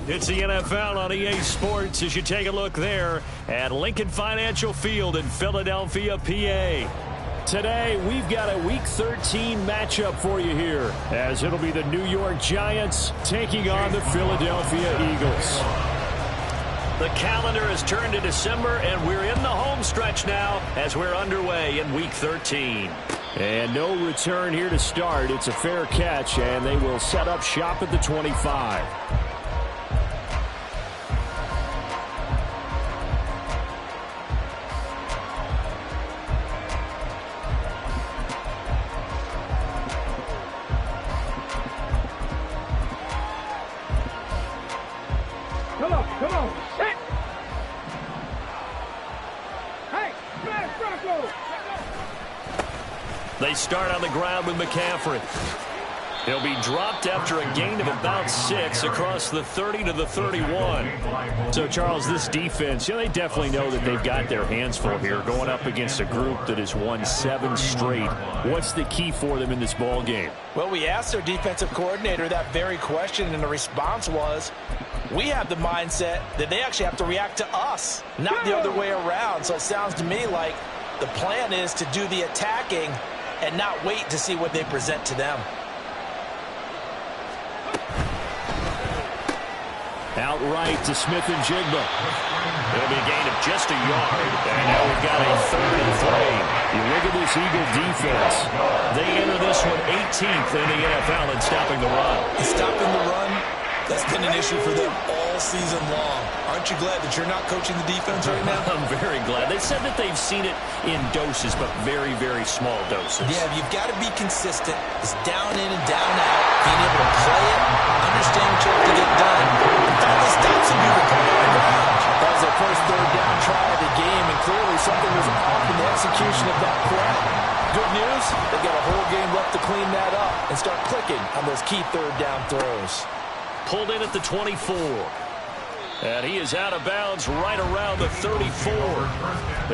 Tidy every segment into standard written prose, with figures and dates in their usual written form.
It's the NFL on EA Sports as you take a look there at Lincoln Financial Field in Philadelphia, PA. Today, we've got a Week 13 matchup for you here, as it'll be the New York Giants taking on the Philadelphia Eagles. The calendar has turned to December, and we're in the home stretch now as we're underway in Week 13. And no return here to start. It's a fair catch, and they will set up shop at the 25. Come on, set! Hey, smash Bronco! They start on the ground with McCaffrey. He'll be dropped after a gain of about 6 across the 30 to the 31. So, Charles, this defense, they definitely know that they've got their hands full here going up against a group that has won 7 straight. What's the key for them in this ball game? Well, we asked their defensive coordinator that very question, and the response was, we have the mindset that they actually have to react to us, not the other way around. So it sounds to me like the plan is to do the attacking and not wait to see what they present to them. Outright to Smith and Jigba. It'll be a gain of just a yard. And now we've got a 3rd and 3. You look at this Eagle defense. They enter this one 18th in the NFL in stopping the run. Stopping the run, that's been an issue for them all season long. Aren't you glad that you're not coaching the defense right now? I'm very glad. They said that they've seen it in doses, but very, very small doses. Yeah, you've got to be consistent. It's down in and down out. Being able to play it, understand what you have to get done, and finally stop some people coming on the ground. That was their first 3rd down try of the game, and clearly something was off in the execution of that play. Good news, they've got a whole game left to clean that up and start clicking on those key 3rd down throws. Pulled in at the 24. And he is out of bounds right around the 34.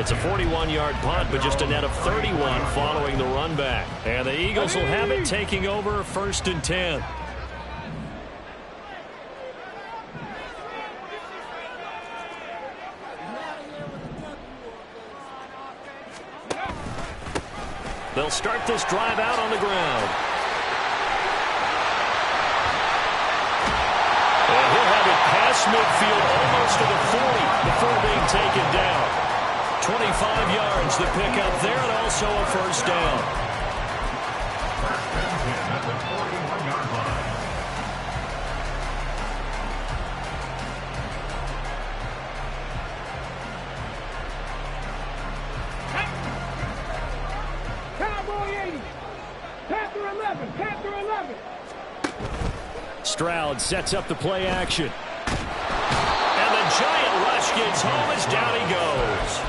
It's a 41-yard punt, but just a net of 31 following the run back. And the Eagles will have it taking over 1st and 10. They'll start this drive out on the ground. And he'll have it past midfield almost to the 40 before being taken down. 25 yards the pickup there, and also a 1st down. Stroud sets up the play action. And the giant rush gets home as down he goes.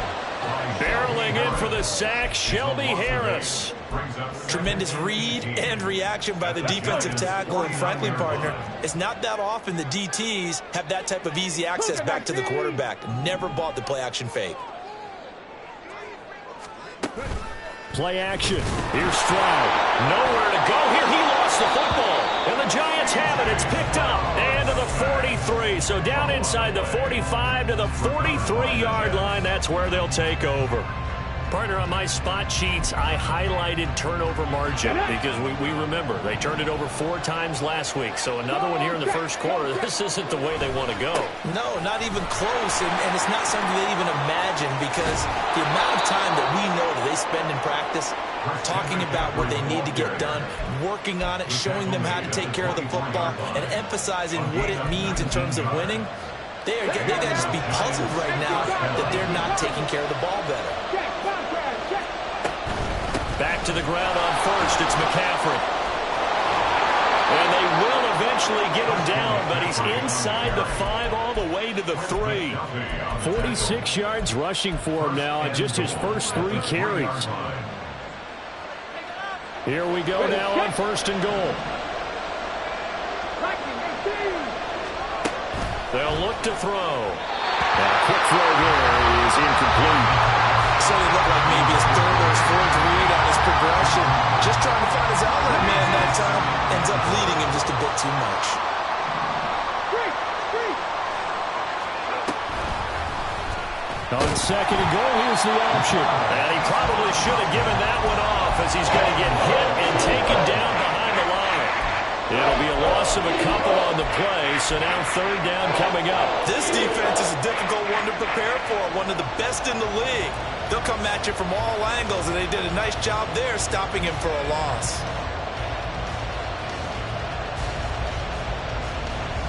Barreling in for the sack, Shelby Harris. Tremendous read and reaction by the defensive tackle, and frankly, partner, it's not that often the DTs have that type of easy access back to the quarterback. Never bought the play action fake. Play action. Here's Stroud. Nowhere to go here. He lost the football. And the Giants have it. It's picked up. And to the 43. So down inside the 45 to the 43-yard line. That's where they'll take over. Partner, on my spot sheets, I highlighted turnover margin because we remember they turned it over 4 times last week. So another one here in the first quarter. This isn't the way they want to go. No, not even close. And it's not something they even imagine, because the amount of time that we know that they spend in practice talking about what they need to get done, working on it, showing them how to take care of the football, and emphasizing what it means in terms of winning, they got to just be puzzled right now that they're not taking care of the ball better. Back to the ground on 1st. It's McCaffrey. And they will eventually get him down, but he's inside the 5 all the way to the 3. 46 yards rushing for him now on just his first 3 carries. Here we go now on 1st and goal. They'll look to throw. And a quick throw there is incomplete. So it looked like maybe his 3rd or his 4th read on his progression. Just trying to find his outlet man that time. Ends up leading him just a bit too much. On second and goal, here's the option. And he probably should have given that one off as he's going to get hit and taken down behind the line. It'll be a loss of a couple on the play, so now third down coming up. This defense is a difficult one to prepare for, one of the best in the league. They'll come at you from all angles, and they did a nice job there stopping him for a loss.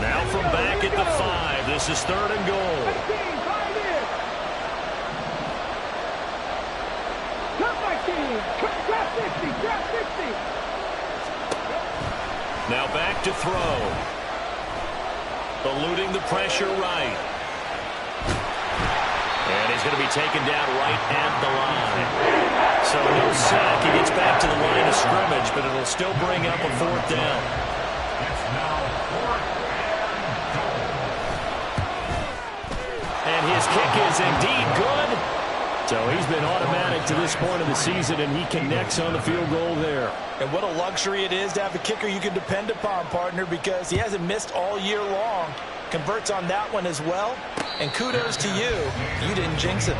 Now from back at the 5, this is third and goal. Now back to throw. Eluding the pressure right. And he's going to be taken down right at the line. So no sack. He gets back to the line of scrimmage, but it'll still bring up a fourth down. And his kick is indeed good. So he's been automatic to this point of the season, and he connects on the field goal there. And what a luxury it is to have a kicker you can depend upon, partner, because he hasn't missed all year long. Converts on that one as well. And kudos to you. You didn't jinx it.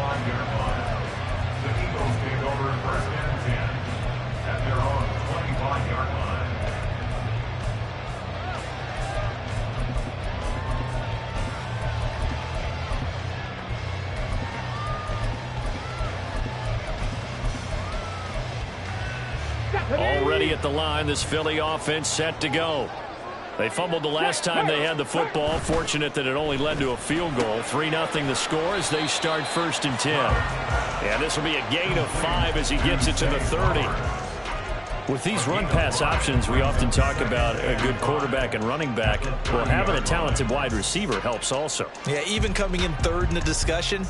Already at the line, this Philly offense set to go. They fumbled the last time they had the football. Fortunate that it only led to a field goal. 3-0 the score as they start first and 10. And this will be a gain of 5 as he gets it to the 30. With these run-pass options, we often talk about a good quarterback and running back. Well, having a talented wide receiver helps also. Yeah, even coming in third in the discussion,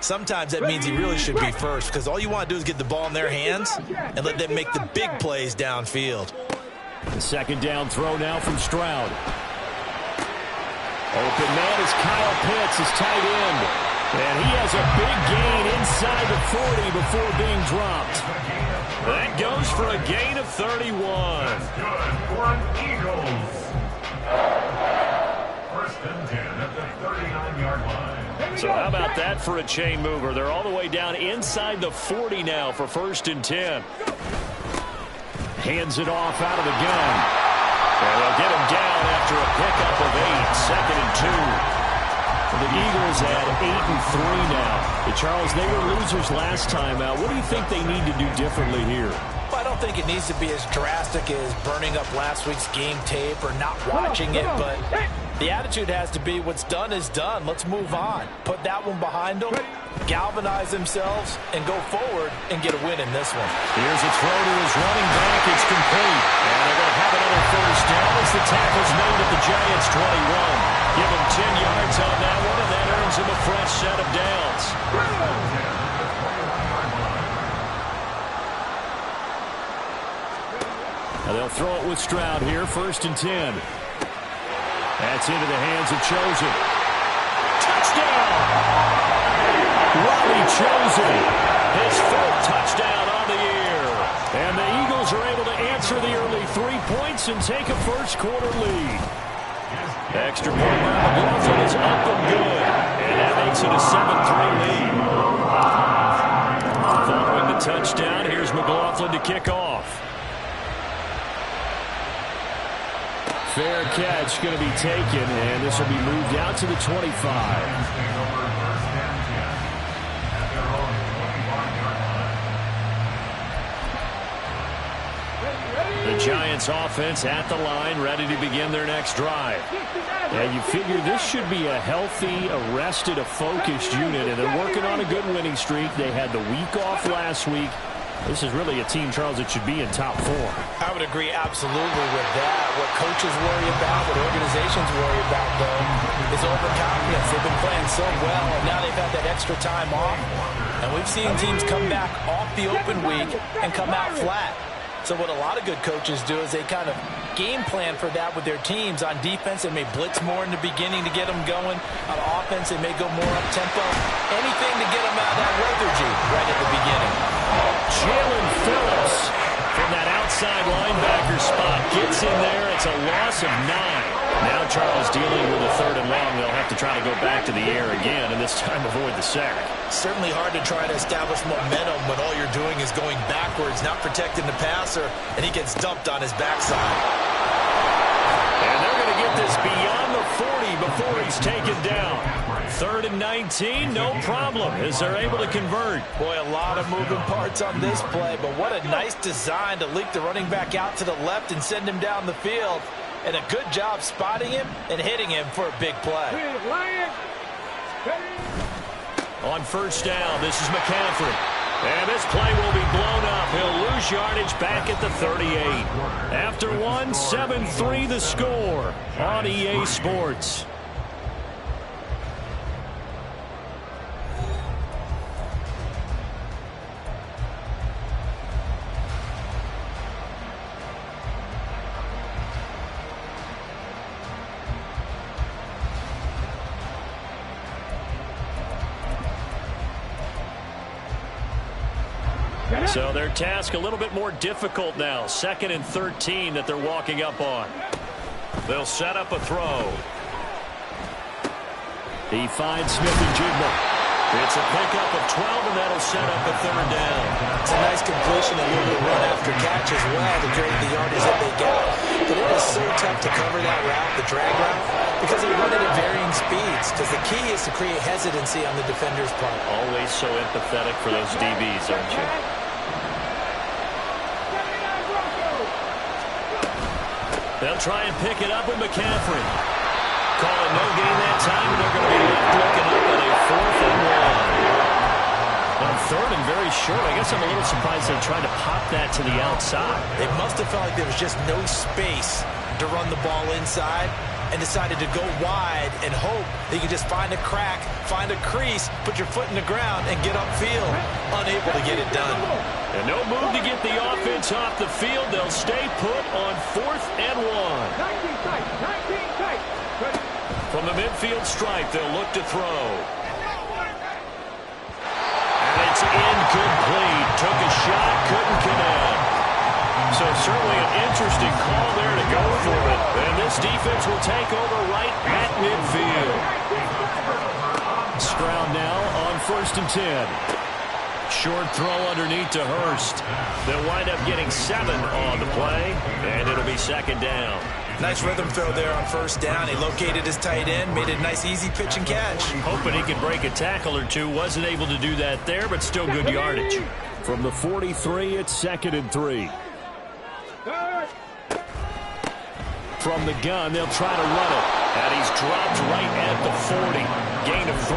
sometimes that means he really should be first, because all you want to do is get the ball in their hands and let them make the big plays downfield. The second down throw now from Stroud. Open man is Kyle Pitts, his tight end. And he has a big gain inside the 40 before being dropped. That goes for a gain of 31. That's good for Eagles. First and 10 at the 39-yard line. So how about that for a chain mover? They're all the way down inside the 40 now for first and 10. Hands it off out of the gun. And they'll get him down after a pickup of 8. Second and 2. The Eagles at 8-3 now. Charles, they were losers last time out. What do you think they need to do differently here? I don't think it needs to be as drastic as burning up last week's game tape or not watching it, but the attitude has to be what's done is done. Let's move on. Put that one behind them, galvanize themselves, and go forward and get a win in this one. Here's a throw to his running back. It's complete. And they're going to have another first down as the tackle's made at the Giants' 21. Give him 10 yards on that one, and that earns him a fresh set of downs. Now they'll throw it with Stroud here, first and 10. That's into the hands of Chosen. Touchdown! Robbie Chosen, his fourth touchdown on the year. And the Eagles are able to answer the early 3 points and take a first quarter lead. Extra point by McLaughlin is up and good. And that makes it a 7-3 lead. Following the touchdown, here's McLaughlin to kick off. Fair catch going to be taken, and this will be moved out to the 25. The Giants offense at the line, ready to begin their next drive. And you figure this should be a healthy, a rested, a focused unit, and they're working on a good winning streak. They had the week off last week. This is really a team, Charles, that should be in top 4. I would agree absolutely with that. What coaches worry about, what organizations worry about, though, is overconfidence. They've been playing so well, and now they've had that extra time off. And we've seen teams come back off the open week and come out flat. So what a lot of good coaches do is they kind of game plan for that with their teams. On defense, they may blitz more in the beginning to get them going. On offense, they may go more up-tempo. Anything to get them out of that lethargy right at the beginning. Jalen Phillips from that outside linebacker spot gets in there. It's a loss of 9. Now Charles dealing with a 3rd and long. They'll have to try to go back to the air again, and this time avoid the sack. Certainly hard to try to establish momentum when all you're doing is going backwards, not protecting the passer, and he gets dumped on his backside. And they're going to get this beyond the 40 before he's taken down. 3rd and 19, no problem, as they're able to convert. Boy, a lot of moving parts on this play, but what a nice design to leak the running back out to the left and send him down the field. And a good job spotting him and hitting him for a big play. On 1st down, this is McCaffrey. And this play will be blown up. He'll lose yardage back at the 38. After 1, 7-3 the score on EA Sports. So their task a little bit more difficult now. 2nd and 13 that they're walking up on. They'll set up a throw. He finds Smith-Njigba. It's a pickup of 12, and that'll set up a 3rd down. It's a nice completion, a little bit of run after catch as well to create the yardage that they got. But it is so tough to cover that route, the drag route, because they run it at varying speeds. Because the key is to create hesitancy on the defender's part. Always so empathetic for those DBs, aren't you? They'll try and pick it up with McCaffrey. Calling no gain that time, and they're going to be left looking up at a 4th and 1. On 3rd and very short, I guess I'm a little surprised they tried to pop that to the outside. They must have felt like there was just no space to run the ball inside and decided to go wide and hope they could just find a crack, find a crease, put your foot in the ground, and get upfield. Unable to get it done. And no move to get the offense off the field. They'll stay put on 4th and 1. 19 tight, 19 tight. From the midfield stripe, they'll look to throw. And it's incomplete. Took a shot, couldn't connect. So certainly an interesting call there to go for it. And this defense will take over right at midfield. Stroud now on 1st and 10. Short throw underneath to Hurst. They'll wind up getting 7 on the play, and it'll be 2nd down. Nice rhythm throw there on 1st down. He located his tight end, made it a nice easy pitch and catch. Hoping he could break a tackle or two. Wasn't able to do that there, but still good yardage. From the 43, it's 2nd and 3. From the gun, they'll try to run it. And he's dropped right at the 40. Gain of 3.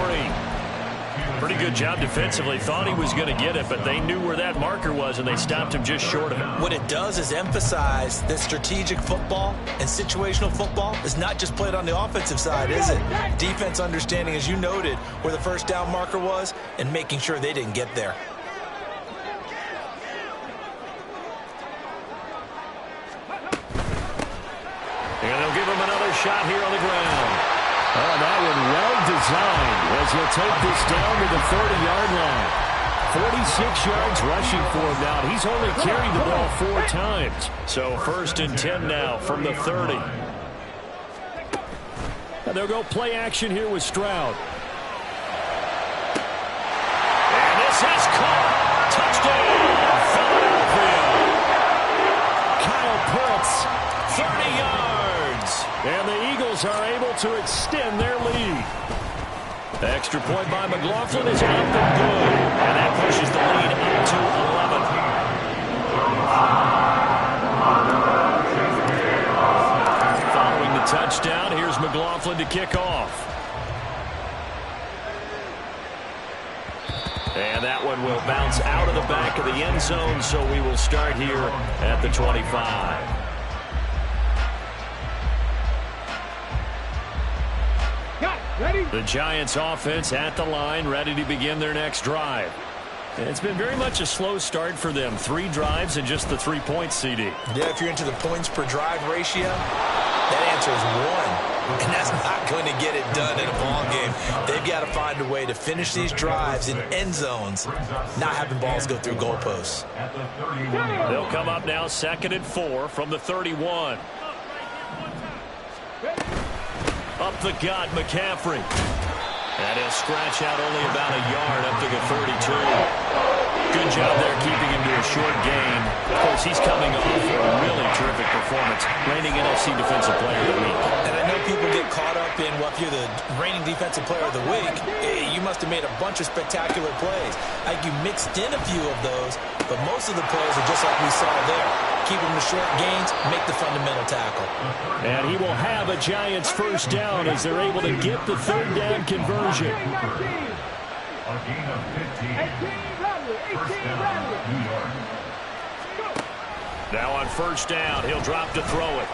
Pretty good job defensively. Thought he was going to get it, but they knew where that marker was, and they stopped him just short of it. What it does is emphasize that strategic football and situational football is not just played on the offensive side, is it? Defense understanding, as you noted, where the 1st down marker was and making sure they didn't get there. And they'll give him another shot here on the ground. Oh, that one well designed as he'll take this down to the 30-yard line. 46 yards rushing for him now. He's only carried the ball 4 times. So 1st and 10 now from the 30. And they'll go play action here with Stroud. And this is caught. Touchdown, Philadelphia. Kyle Pitts, 30 yards. And the Eagles are able to extend their lead. The extra point by McLaughlin is up and good. And that pushes the lead up to 11. Following the touchdown, here's McLaughlin to kick off. And that one will bounce out of the back of the end zone, so we will start here at the 25. The Giants offense at the line, ready to begin their next drive. And it's been very much a slow start for them. 3 drives and just the 3 points, CD. Yeah, if you're into the points per drive ratio, that answer is 1. And that's not going to get it done in a ball game. They've got to find a way to finish these drives in end zones, not having balls go through goalposts. They'll come up now 2nd and 4 from the 31. Up the gut, McCaffrey. And he'll scratch out only about a yard up to the 32. Good job there keeping him to a short gain. Of course, he's coming off a really terrific performance, reigning NFC Defensive Player of the Week. And I know people get caught up in, well, if you're the reigning Defensive Player of the Week, you must have made a bunch of spectacular plays. I think you mixed in a few of those, but most of the plays are just like we saw there. Keep them to short gains, make the fundamental tackle. And he will have a Giants first down as they're able to get the third down conversion. A gain of 15. First down, New York. Now on first down, he'll drop to throw it.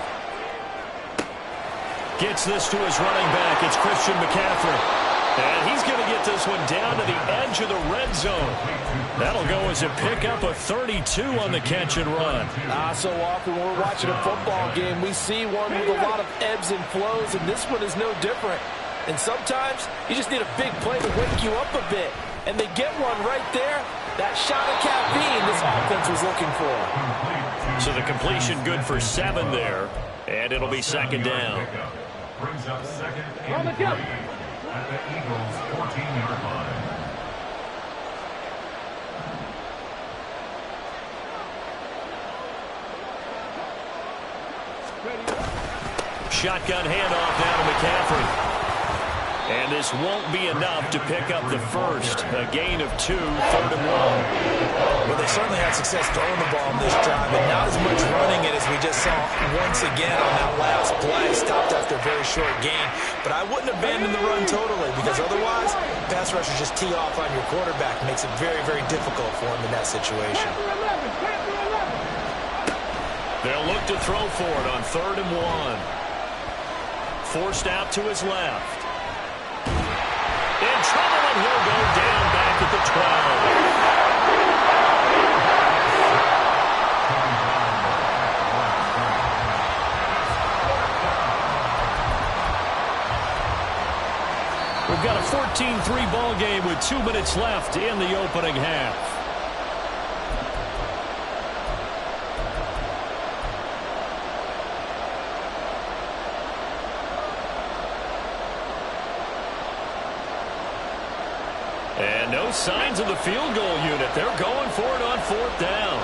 Gets this to his running back. It's Christian McCaffrey. And he's going to get this one down to the edge of the red zone. That'll go as a pickup of 32 on the catch and run. So often when we're watching a football game, we see one with a lot of ebbs and flows, and this one is no different. And sometimes you just need a big play to wake you up a bit. And they get one right there. That shot of caffeine this offense was looking for. So the completion good for 7 there. And it'll be second down. Brings up second and 3 at the Eagles' 14-yard line. Shotgun handoff now to McCaffrey. And this won't be enough to pick up the first. A gain of 2, third and 1. Well, they certainly had success throwing the ball in this drive, but not as much running it as we just saw once again on that last play. Stopped after a very short gain. But I wouldn't abandon the run totally, because otherwise, pass rushers just tee off on your quarterback. It makes it very, very difficult for him in that situation. They'll look to throw for it on third and 1. Forced out to his left. In trouble, and he'll go down back at the 12. We've got a 14-3 ball game with 2 minutes left in the opening half. And no signs of the field goal unit. They're going for it on fourth down.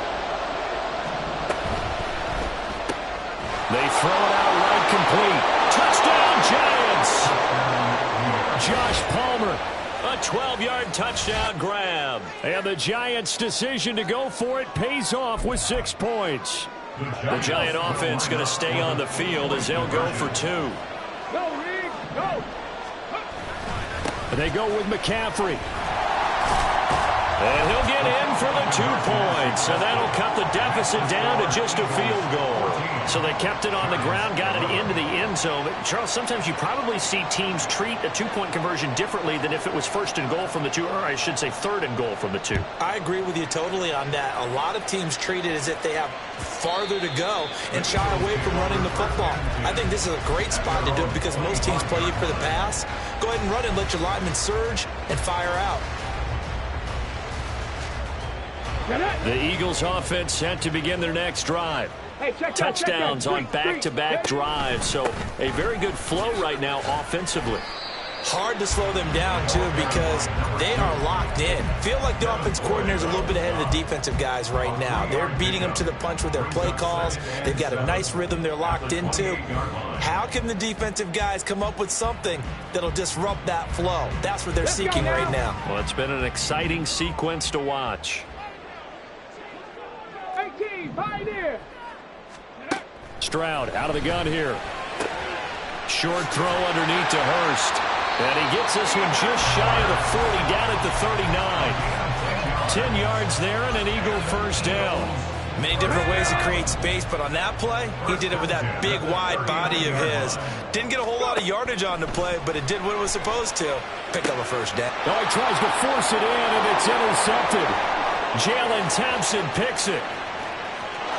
They throw it out right complete. Touchdown, Giants! Josh Palmer, a 12-yard touchdown grab. And the Giants' decision to go for it pays off with 6 points. The Giant offense going to stay on the field as they'll go for 2. Go, Reed, go! They go with McCaffrey. And he'll get in for the 2 points. And that'll cut the deficit down to just a field goal. So they kept it on the ground, got it into the end zone. But Charles, sometimes you probably see teams treat a 2-point conversion differently than if it was first and goal from the 2, or I should say third and goal from the 2. I agree with you totally on that. A lot of teams treat it as if they have farther to go and shy away from running the football. I think this is a great spot to do it because most teams play you for the pass. Go ahead and run it, let your linemen surge and fire out. The Eagles offense set to begin their next drive. Touchdowns on back-to-back drives. So a very good flow right now offensively. Hard to slow them down, too, because they are locked in. Feel like the offense coordinator's a little bit ahead of the defensive guys right now. They're beating them to the punch with their play calls. They've got a nice rhythm they're locked into. How can the defensive guys come up with something that'll disrupt that flow? That's what they're seeking right now. Well, it's been an exciting sequence to watch. 18, Pioneer. Stroud out of the gun here. Short throw underneath to Hurst. And he gets this one just shy of the 40, down at the 39. 10 yards there and an Eagle first down. Many different ways to create space, but on that play, he did it with that big, wide body of his. Didn't get a whole lot of yardage on the play, but it did what it was supposed to. Pick up a first down. Oh, he tries to force it in, and it's intercepted. Jalen Thompson picks it.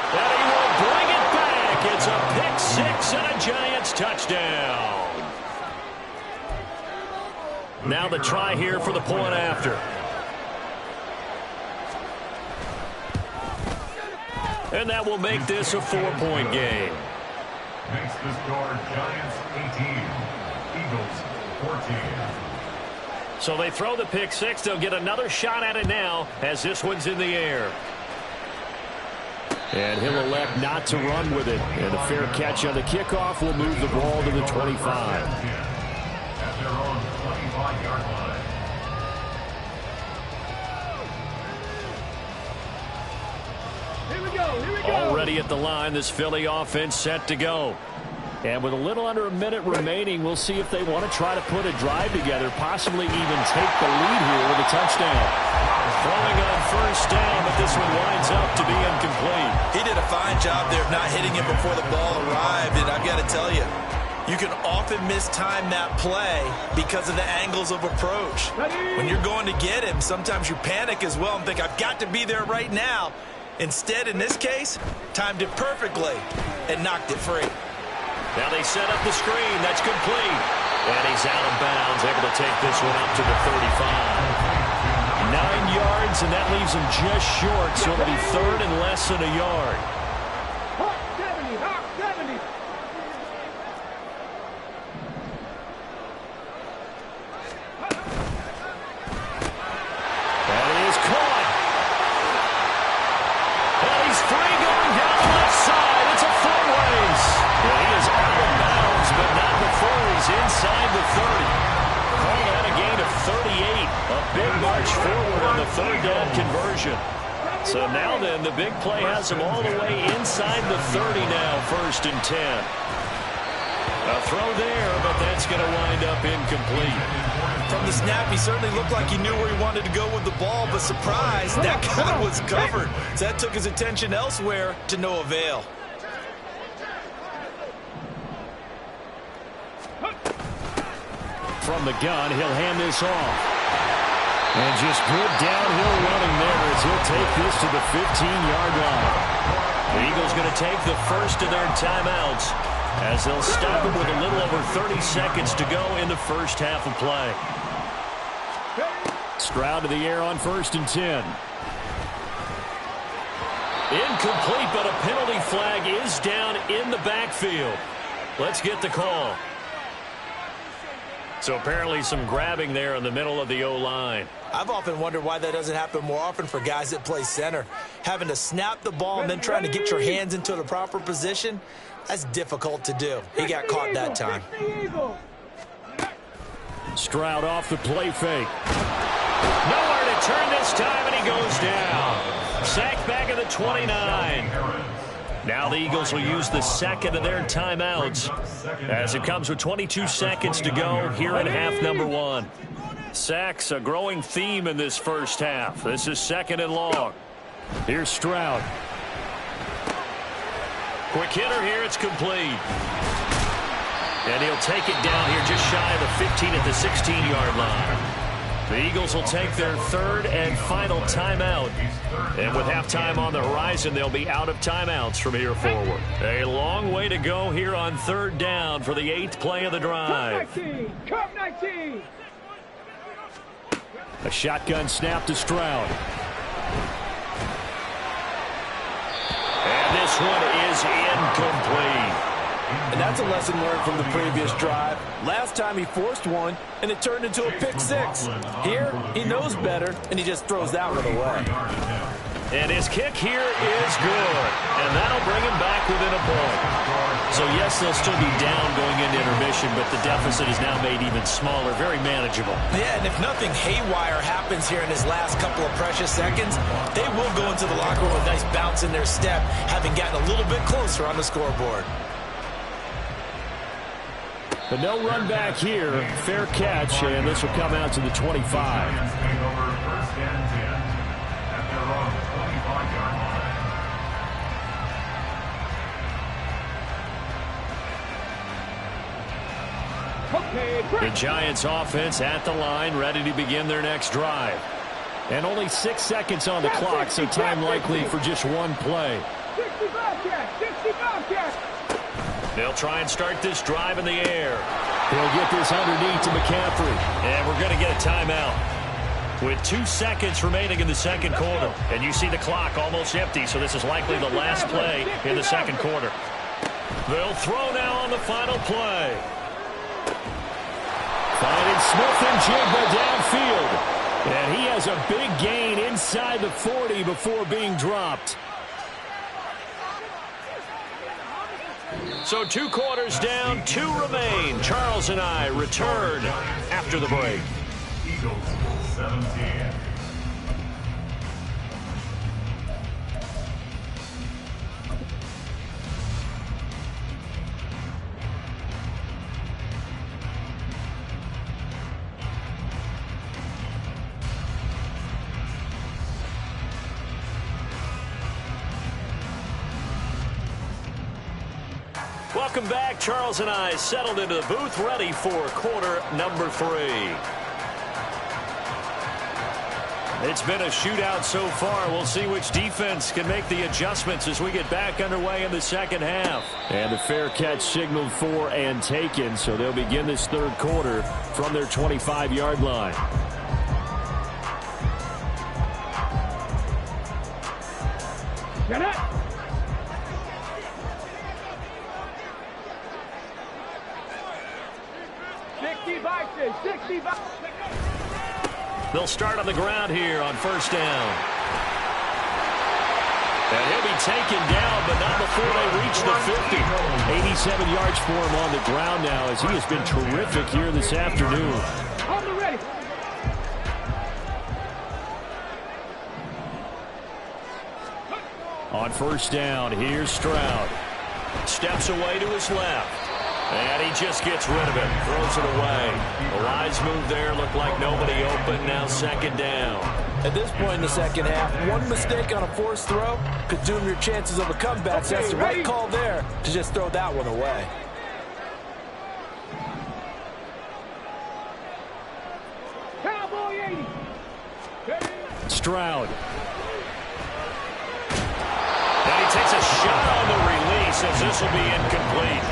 And he will bring it back. It's a pick six and a Giants touchdown. Now the try here for the point after. And that will make this a 4-point game. Makes the score Giants 18, Eagles 14. So they throw the pick six. They'll get another shot at it now as this one's in the air. And he'll elect not to run with it. And a fair catch on the kickoff will move the ball to the 25. At their own 25-yard line. Here we go. Here we go. Already at the line, this Philly offense set to go. And with a little under a minute remaining, we'll see if they want to try to put a drive together, possibly even take the lead here with a touchdown. Throwing on first down, but this one winds up to be incomplete. He did a fine job there of not hitting it before the ball arrived, and I've got to tell you, you can often mistime that play because of the angles of approach. When you're going to get him, sometimes you panic as well and think, I've got to be there right now. Instead, in this case, timed it perfectly and knocked it free. Now they set up the screen. That's complete. And he's out of bounds, able to take this one up to the 35. 9 yards, and that leaves him just short, so it'll be third and less than a yard. Hawk 70, Hawk 70. And it is caught. And he's free going down the left side. It's a foot race. And he is out of bounds, but not before he's inside the 30. Call that a gain of 38. A big march forward on the third down conversion. So now then, the big play has him all the way inside the 30 now, 1st and 10. A throw there, but that's going to wind up incomplete. From the snap, he certainly looked like he knew where he wanted to go with the ball, but surprise, that guy was covered. So that took his attention elsewhere to no avail. From the gun, he'll hand this off. And just good downhill running there as he'll take this to the 15-yard line. The Eagles going to take the first of their timeouts as they'll stop it with a little over 30 seconds to go in the first half of play. Stroud to the air on 1st and 10. Incomplete, but a penalty flag is down in the backfield. Let's get the call. So apparently some grabbing there in the middle of the O-line. I've often wondered why that doesn't happen more often for guys that play center. Having to snap the ball and then trying to get your hands into the proper position, that's difficult to do. He got caught that time. Stroud off the play fake. Nowhere to turn this time, and he goes down. Sacked back at the 29. Now the Eagles will use the second of their timeouts as it comes with 22 seconds to go here in half number 1. Sacks, a growing theme in this first half. This is 2nd and long. Here's Stroud. Quick hitter here, it's complete. And he'll take it down here just shy of the 15 at the 16-yard line. The Eagles will take their third and final timeout. And with halftime on the horizon, they'll be out of timeouts from here forward. A long way to go here on 3rd down for the 8th play of the drive. Cup 19. A shotgun snap to Stroud. And this one is incomplete. And that's a lesson learned from the previous drive. Last time he forced one, and it turned into a pick six. Here, he knows better, and he just throws that one away. And his kick here is good. And that'll bring him back within a point. So, yes, they'll still be down going into intermission, but the deficit is now made even smaller, very manageable. Yeah, and if nothing haywire happens here in his last couple of precious seconds, they will go into the locker room with a nice bounce in their step, having gotten a little bit closer on the scoreboard. But no run back here. Fair catch, and this will come out to the 25. The Giants offense at the line, ready to begin their next drive. And only 6 seconds on the clock, so time likely for just one play. 65 catch, 65 catch. They'll try and start this drive in the air. They'll get this underneath to McCaffrey. And we're going to get a timeout with 2 seconds remaining in the second quarter. And you see the clock almost empty, so this is likely the last play in the second quarter. They'll throw now on the final play. Finding Smith and Jigba downfield. And he has a big gain inside the 40 before being dropped. So 2 quarters down, 2 remain. Charles and I return after the break. Eagles 17. Welcome back. Charles and I settled into the booth, ready for quarter number 3. It's been a shootout so far. We'll see which defense can make the adjustments as we get back underway in the second half. And the fair catch signaled for and taken, so they'll begin this third quarter from their 25-yard line. Get it! They'll start on the ground here on first down. And he'll be taken down, but not before they reach the 50. 87 yards for him on the ground now, as he has been terrific here this afternoon. On the ready. On first down, here's Stroud. Steps away to his left. And he just gets rid of it, throws it away. The wise move there, looked like nobody open, now second down. At this point in the second half, one mistake on a forced throw could doom your chances of a comeback. So that's the right call there to just throw that one away. Cowboy 80. Stroud. And he takes a shot on the release as this will be incomplete.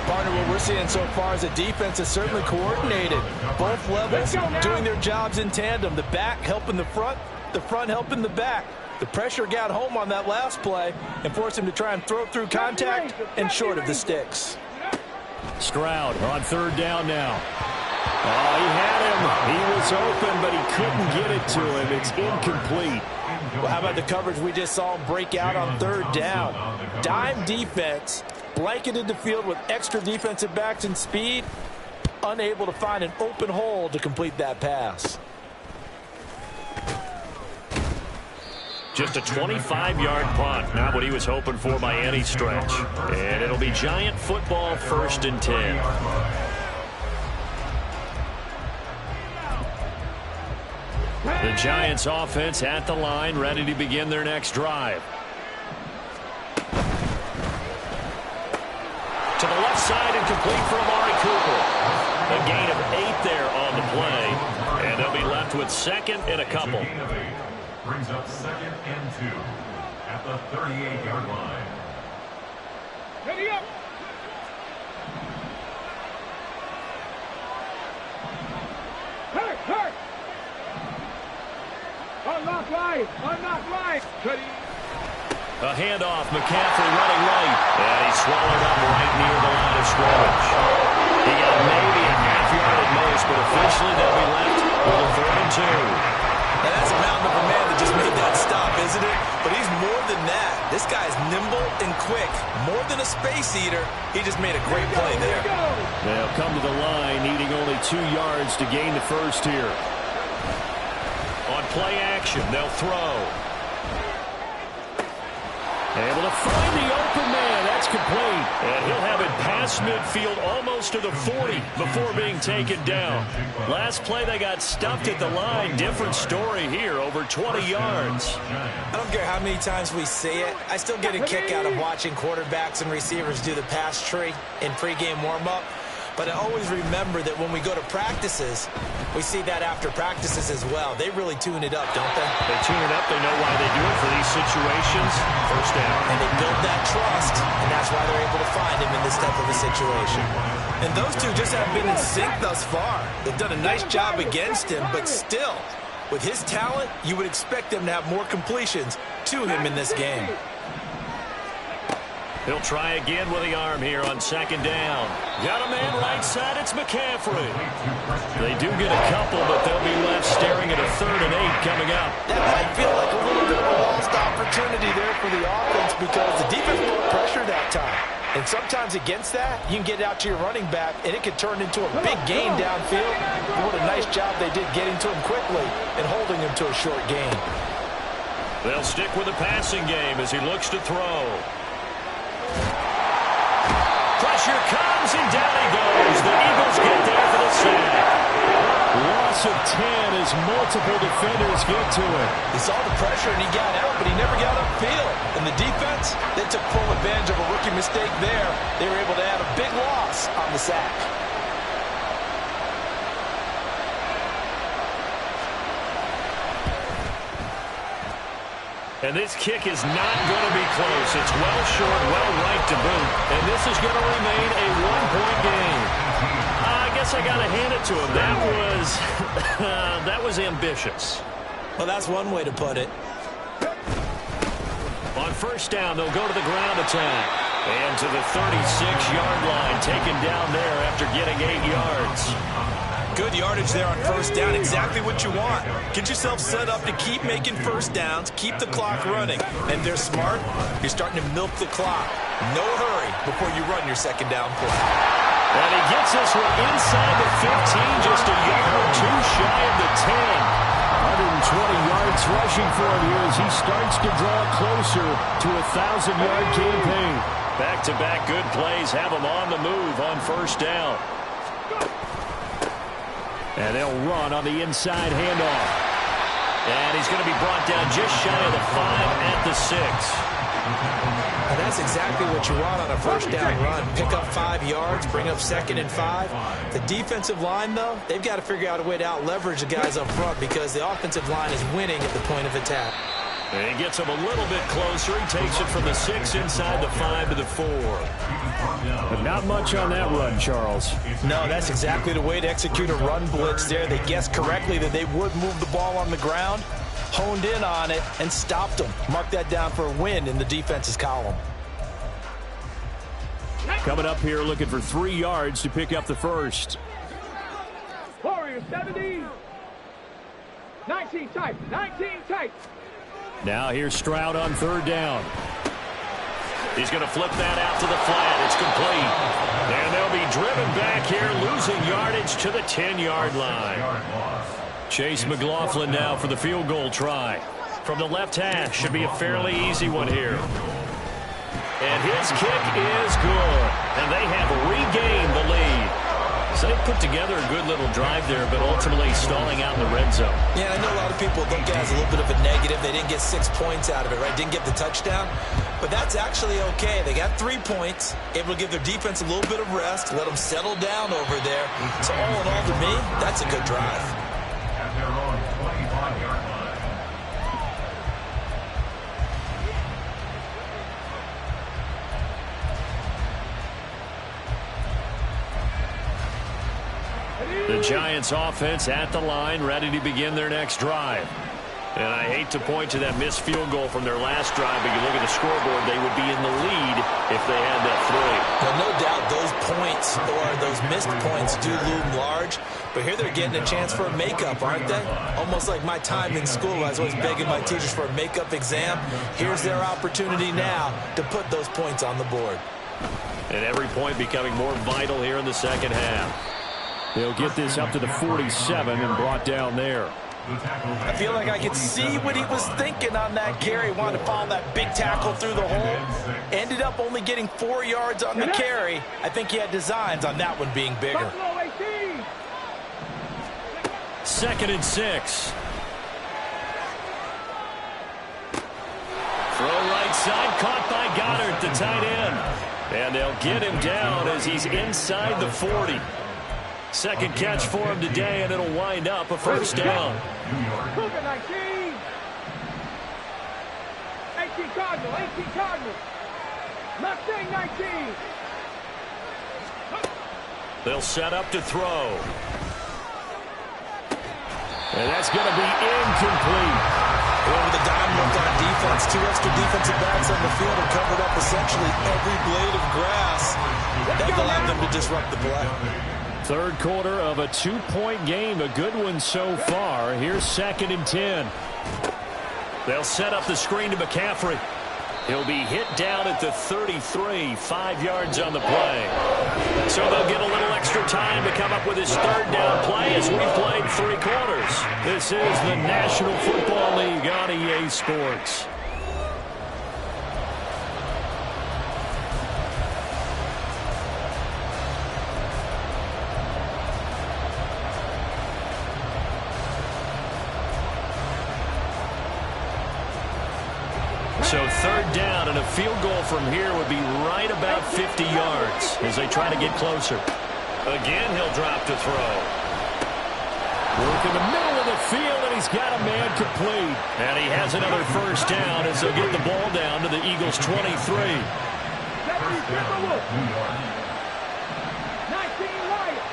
Partner, what we're seeing so far is the defense is certainly coordinated. Both levels doing their jobs in tandem. The back helping the front helping the back. The pressure got home on that last play and forced him to try and throw through contact and short of the sticks. Stroud on third down now. Oh, he had him. He was open, but he couldn't get it to him. It's incomplete. Well, how about the coverage we just saw him break out on third down? Dime defense, blanketed the field with extra defensive backs and speed, unable to find an open hole to complete that pass. Just a 25-yard punt, not what he was hoping for by any stretch. And it'll be Giant football, 1st and 10. The Giants offense at the line, ready to begin their next drive. To the left side and complete for Amari Cooper. A gain of 8 there on the play. And they'll be left with second and a couple. Brings up 2nd and 2 at the 38-yard line. Ready up. Hurt. Unlock right. Ready. A handoff, McCaffrey running right. And he's swallowed up right near the line of scrimmage. He got maybe a half yard at most, but officially they'll be left with a 3rd and 2. Now that's a mountain of a man that just made that stop, isn't it? But he's more than that. This guy's nimble and quick. More than a space eater. He just made a great play there. They'll come to the line, needing only 2 yards to gain the first here. On play action, they'll throw. Able to find the open man. That's complete. And he'll have it past midfield almost to the 40 before being taken down. Last play they got stuffed at the line. Different story here, over 20 yards. I don't care how many times we see it. I still get a kick out of watching quarterbacks and receivers do the pass tree in pregame warm-up. But I always remember that when we go to practices, we see that after practices as well. They really tune it up, don't they? They tune it up. They know why they do it for these situations. First down. And they build that trust, and that's why they're able to find him in this type of a situation. And those two just have been in sync thus far. They've done a nice job against him, but still, with his talent, you would expect them to have more completions to him in this game. He'll try again with the arm here on second down. Got a man right side. It's McCaffrey. They do get a couple, but they'll be left staring at a 3rd and 8 coming up. That might feel like a little bit of a lost opportunity there for the offense because the defense put pressure that time. And sometimes against that, you can get it out to your running back, and it could turn into a big gain downfield. But what a nice job they did getting to him quickly and holding him to a short gain. They'll stick with the passing game as he looks to throw. Pressure comes, and down he goes. The Eagles get there for the sack. Loss of 10 as multiple defenders get to it. He saw the pressure, and he got out, but he never got upfield. And the defense, they took full advantage of a rookie mistake there. They were able to add a big loss on the sack. And this kick is not going to be close. It's well short, well right to boot. And this is going to remain a 1-point game. I guess I got to hand it to him. That was ambitious. Well, that's one way to put it. On first down, they'll go to the ground attack. And to the 36-yard line, taken down there after getting 8 yards. Good yardage there on first down. Exactly what you want. Get yourself set up to keep making first downs, keep the clock running. And if they're smart, you're starting to milk the clock. No hurry before you run your second down play. And he gets this one inside the 15, just a yard or two shy of the 10. 120 yards rushing for him here as he starts to draw closer to a 1,000-yard campaign. Back-to-back good plays have him on the move on first down. And they'll run on the inside handoff. And he's going to be brought down just shy of the 5 at the 6. And that's exactly what you want on a first down run. Pick up 5 yards, bring up 2nd and 5. The defensive line, though, they've got to figure out a way to out-leverage the guys up front because the offensive line is winning at the point of attack. And he gets him a little bit closer. He takes it from the 6 inside the 5 to the 4. But not much on that run, Charles. No, that's exactly the way to execute a run blitz there. They guessed correctly that they would move the ball on the ground, honed in on it, and stopped them. Mark that down for a win in the defense's column. Coming up here looking for 3 yards to pick up the first. Warriors 70. 19 tight. 19 tight. Now here's Stroud on third down. He's going to flip that out to the flat. It's complete. And they'll be driven back here, losing yardage to the 10-yard line. Chase McLaughlin now for the field goal try. From the left hash, should be a fairly easy one here. And his kick is good. And they have regained the lead. So they put together a good little drive there, but ultimately stalling out in the red zone. Yeah, I know a lot of people look at it as a little bit of a negative. They didn't get 6 points out of it, right? Didn't get the touchdown. But that's actually okay. They got 3 points, able to give their defense a little bit of rest, let them settle down over there. So all in all, to me, that's a good drive. At their own 25-yard line. The Giants offense at the line, ready to begin their next drive. And I hate to point to that missed field goal from their last drive, but you look at the scoreboard, they would be in the lead if they had that 3. Well, no doubt those points or those missed points do loom large. But here they're getting a chance for a makeup, aren't they? Almost like my time in school. I was always begging my teachers for a makeup exam. Here's their opportunity now to put those points on the board. And every point becoming more vital here in the second half. They'll get this up to the 47 and brought down there. I feel like I could see what he was thinking on that carry. Wanted to follow that big tackle through the hole. Ended up only getting 4 yards on the carry. I think he had designs on that one being bigger. 2nd and 6. Throw right side, caught by Goddard, the tight end. And they'll get him down as he's inside the 40. Second catch for him today, and it'll wind up a first down. Cougar 19. 18 Cardinal. 18 Cardinal. Mustang 19. They'll set up to throw. And that's going to be incomplete. Well, with the dime look on defense, 2 extra defensive backs on the field have covered up essentially every blade of grass. That allowed them to disrupt the play. Third quarter of a 2-point game. A good one so far. Here's 2nd and 10. They'll set up the screen to McCaffrey. He'll be hit down at the 33, 5 yards on the play. So they'll get a little extra time to come up with his 3rd down play as we've played 3 quarters. This is the National Football League on EA Sports. So 3rd down, and a field goal from here would be right about 50 yards as they try to get closer. Again, he'll drop to throw. Work in the middle of the field, and he's got a man complete. And he has another 1st down as they'll get the ball down to the Eagles' 23. 19 Lions.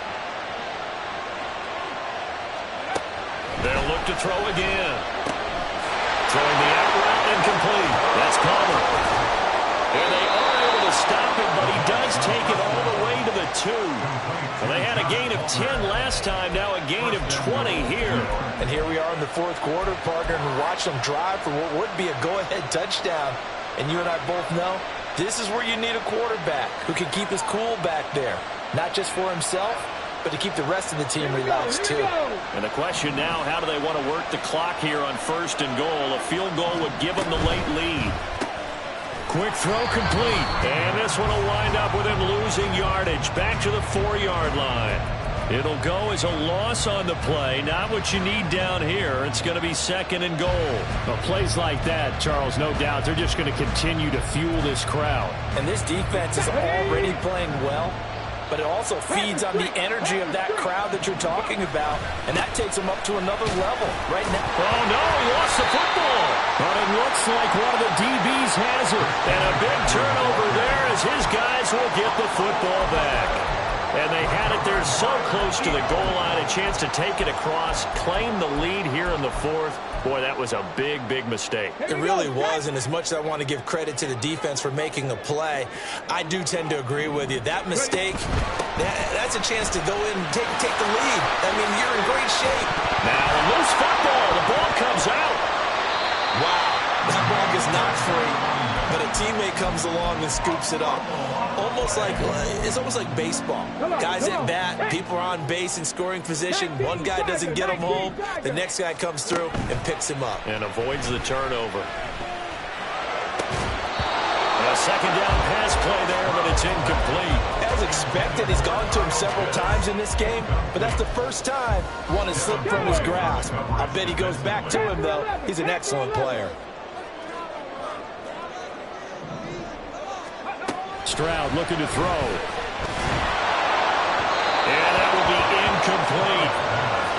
They'll look to throw again. Throwing the out route incomplete. That's Palmer. And they are able to stop him, but he does take it all the way to the 2. Well, they had a gain of 10 last time, now a gain of 20 here. And here we are in the 4th quarter, partner, and watch them drive for what would be a go-ahead touchdown. And you and I both know this is where you need a quarterback who can keep his cool back there. Not just for himself, but to keep the rest of the team relaxed too. And the question now, how do they want to work the clock here on 1st and goal? A field goal would give them the late lead. Quick throw complete. And this one will wind up with him losing yardage. Back to the 4-yard line. It'll go as a loss on the play. Not what you need down here. It's going to be 2nd and goal. Well, plays like that, Charles, no doubt, they're just going to continue to fuel this crowd. And this defense is already playing well, but it also feeds on the energy of that crowd that you're talking about, and that takes them up to another level right now. Oh, no, he lost the football. But it looks like one of the DBs has it. And a big turnover there as his guys will get the football back. And they had it there so close to the goal line, a chance to take it across, claim the lead here in the 4th. Boy, that was a big, big mistake. It really was, and as much as I want to give credit to the defense for making a play, I do tend to agree with you. That mistake, that's a chance to go in and take the lead. I mean, you're in great shape. Now, a loose football. The ball comes out. Wow, that ball is not free, but a teammate comes along and scoops it up. It's almost like baseball. Guys at bat, people are on base in scoring position. One guy doesn't get him home. The next guy comes through and picks him up. And avoids the turnover. A 2nd down pass play there, but it's incomplete. As expected, he's gone to him several times in this game, but that's the first time one has slipped from his grasp. I bet he goes back to him, though. He's an excellent player. Stroud looking to throw. And that will be incomplete.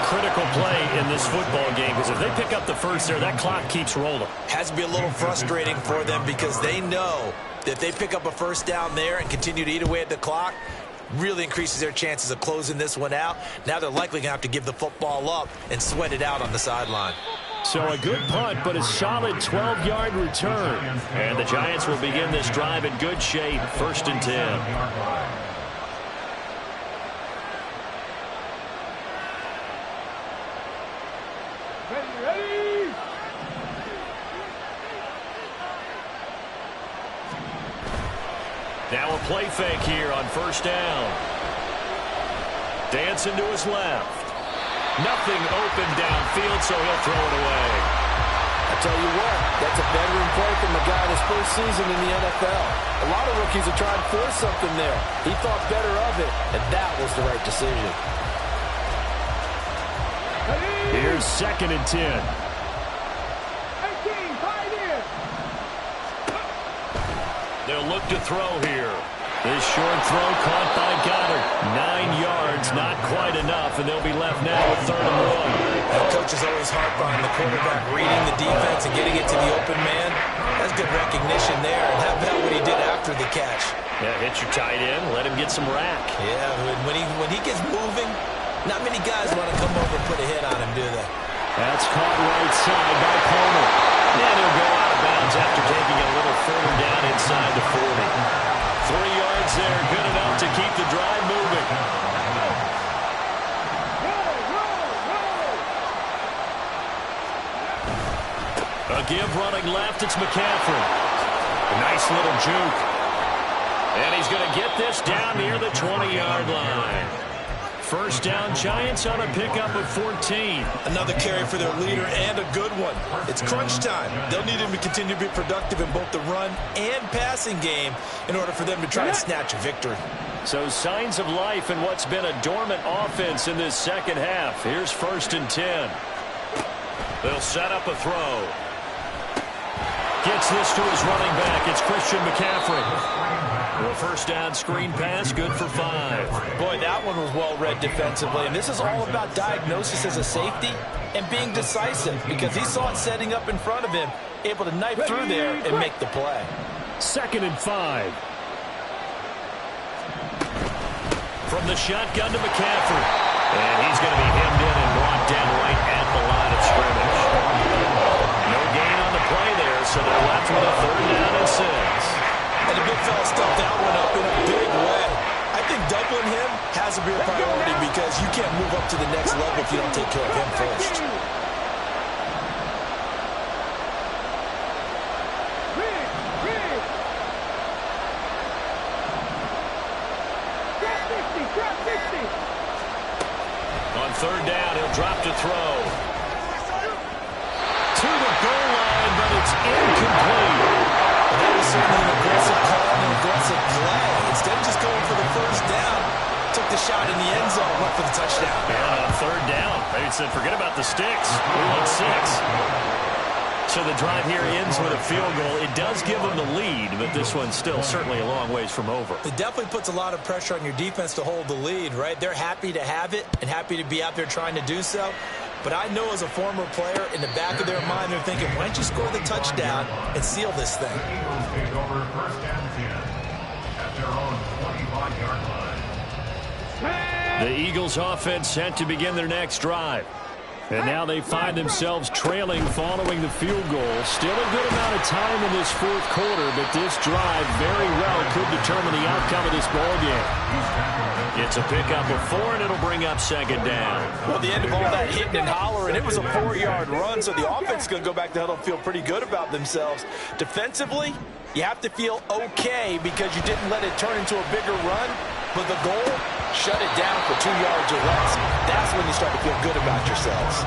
Critical play in this football game, because if they pick up the 1st there, that clock keeps rolling. Has to be a little frustrating for them because they know that if they pick up a 1st down there and continue to eat away at the clock, really increases their chances of closing this one out. Now they're likely going to have to give the football up and sweat it out on the sideline. So a good punt, but a solid 12-yard return. And the Giants will begin this drive in good shape. 1st and 10. Ready. Now a play fake here on 1st down. Dancing to his left. Nothing open downfield, so he'll throw it away. I tell you what, that's a veteran play from the guy his 1st season in the NFL. A lot of rookies are trying to force something there. He thought better of it, and that was the right decision. Here's 2nd and 10. 18, 5 in. They'll look to throw here. This short throw caught by Goddard. 9 yards, not quite enough, and they'll be left now with 3rd and 1. Now, coach is always harp on the quarterback reading the defense and getting it to the open man. That's good recognition there. And how about what he did after the catch? Yeah, hit your tight end, let him get some rack. Yeah, when he gets moving, not many guys want to come over and put a hit on him, do they? That's caught right side by Palmer. And he'll go out of bounds after taking it a little further down inside the 40. 3 yards there, good enough to keep the drive moving. A give running left, it's McCaffrey. A nice little juke. And he's going to get this down near the 20-yard line. First down, Giants on a pickup of 14. Another carry for their leader and a good one. It's crunch time. They'll need him to continue to be productive in both the run and passing game in order for them to try and snatch a victory. So signs of life in what's been a dormant offense in this second half. Here's 1st and 10. They'll set up a throw. Gets this to his running back. It's Christian McCaffrey. The first down screen pass, good for 5. Boy, that one was well read defensively. And this is all about diagnosis as a safety and being decisive because he saw it setting up in front of him, able to knife through there and make the play. 2nd and 5. From the shotgun to McCaffrey. And he's going to be hemmed in and brought down right at the line of scrimmage. No gain on the play there, so they're left with a 3rd down and 6. And the big fella stuffed that one up in a big way. I think doubling him has to be a priority because you can't move up to the next level if you don't take care of him first. On 3rd down, he'll drop to throw. To the goal line, but it's incomplete. That was certainly an aggressive call and an aggressive play. Instead of just going for the first down, took the shot in the end zone, went for the touchdown. And on 3rd down, they said, forget about the sticks. We want 6. So the drive here ends with a field goal. It does give them the lead, but this one's still certainly a long ways from over. It definitely puts a lot of pressure on your defense to hold the lead, right? They're happy to have it and happy to be out there trying to do so. But I know as a former player, in the back of their mind, they're thinking, why don't you score the touchdown and seal this thing? Eagles take over 1st and 10 at their own 25-yard line. The Eagles offense set to begin their next drive. And now they find themselves trailing following the field goal. Still a good amount of time in this 4th quarter, but this drive very well could determine the outcome of this ballgame. It's a pickup of 4, and it'll bring up 2nd down. Well, the end of all that hitting and hollering, it was a 4-yard run, so the offense is going to go back to huddle and feel pretty good about themselves. Defensively, you have to feel okay because you didn't let it turn into a bigger run, but the goal, shut it down for 2 yards or less. That's when you start to feel good about yourselves.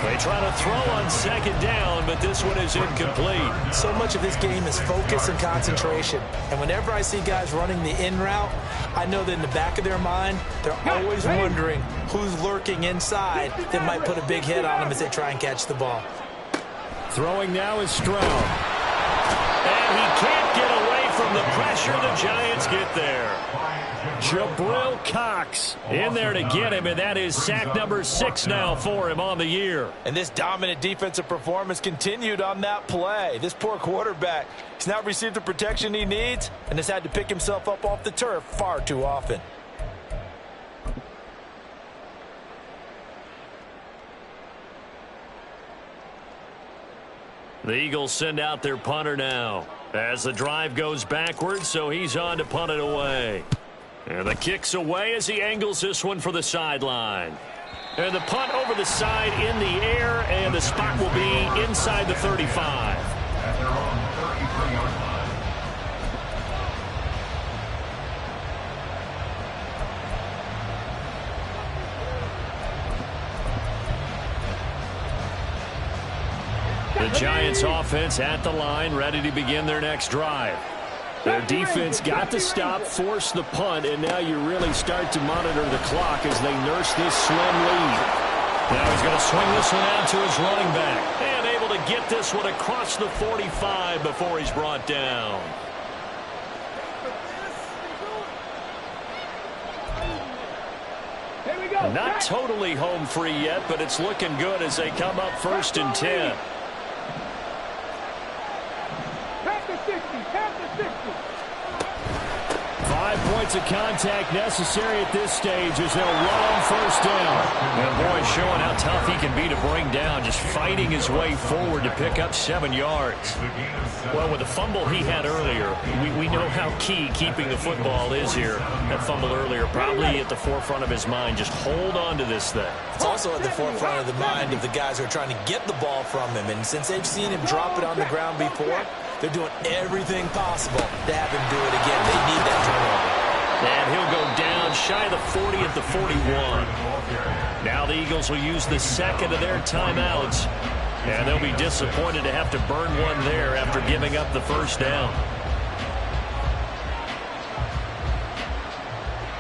They try to throw on 2nd down, but this one is incomplete. So much of this game is focus and concentration. And whenever I see guys running the in route, I know that in the back of their mind, they're always wondering who's lurking inside that might put a big hit on them as they try and catch the ball. Throwing now is Stroud. And he can't get away from the pressure. The Giants get there. Jabril Cox in there to get him, and that is sack number 6 now for him on the year. And this dominant defensive performance continued on that play. This poor quarterback, he's not received the protection he needs and has had to pick himself up off the turf far too often. The Eagles send out their punter now as the drive goes backwards, so he's on to punt it away. And the kick's away as he angles this one for the sideline. And the punt over the side in the air, and the spot will be inside the 35. At their own 33-yard line. The Giants offense at the line, ready to begin their next drive. Their defense got the stop, forced the punt, and now you really start to monitor the clock as they nurse this slim lead. Now he's going to swing this one out to his running back. And able to get this one across the 45 before he's brought down. Here we go. Not totally home free yet, but it's looking good as they come up 1st and 10. Past the 60, past the 60. 5 points of contact necessary at this stage as they'll run on first down. And boy, showing how tough he can be to bring down, just fighting his way forward to pick up 7 yards. Well, with the fumble he had earlier, we know how key keeping the football is here. That fumble earlier probably at the forefront of his mind. Just hold on to this thing. It's also at the forefront of the mind of the guys who are trying to get the ball from him. And since they've seen him drop it on the ground before, they're doing everything possible to have him do it again. They need that turnover. And he'll go down shy of the 40 at the 41. Now the Eagles will use the second of their timeouts. And they'll be disappointed to have to burn one there after giving up the first down.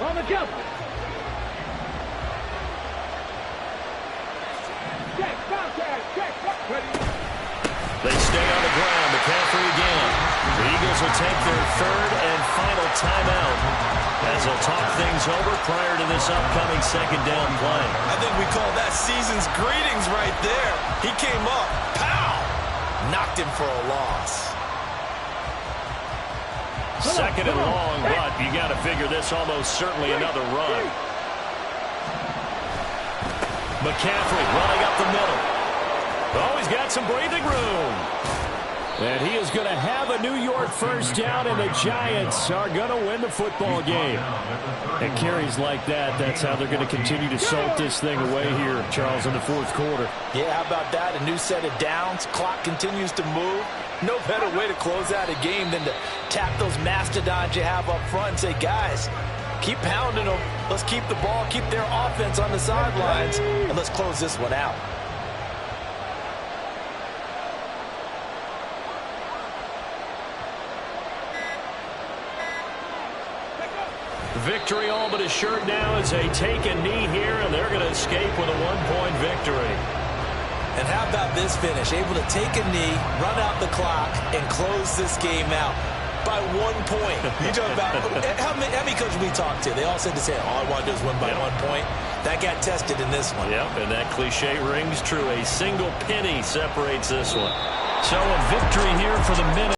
On the jump. Check, contact, check, ready. They stay on the ground. McCaffrey again. The Eagles will take their third and final timeout as they'll talk things over prior to this upcoming second down play. I think we call that season's greetings right there. He came up, pow! Knocked him for a loss. Second and long, but you got to figure this almost certainly another run. McCaffrey running up the middle. Oh, he's got some breathing room. And he is going to have a New York first down, and the Giants are going to win the football game. And carries like that, that's how they're going to continue to salt this thing away here, Charles, in the fourth quarter. Yeah, how about that? A new set of downs. Clock continues to move. No better way to close out a game than to tap those mastodons you have up front and say, guys, keep pounding them. Let's keep the ball, keep their offense on the sidelines, and let's close this one out. Victory all but assured now as they take a knee here, and they're going to escape with a one-point victory. And how about this finish? Able to take a knee, run out the clock, and close this game out by 1 point. You talk about how many coaches we talked to? They all said the same. All I want to do is win by 1 point. That got tested in this one. Yep, and that cliche rings true. A single penny separates this one. So a victory here for the Minnesota.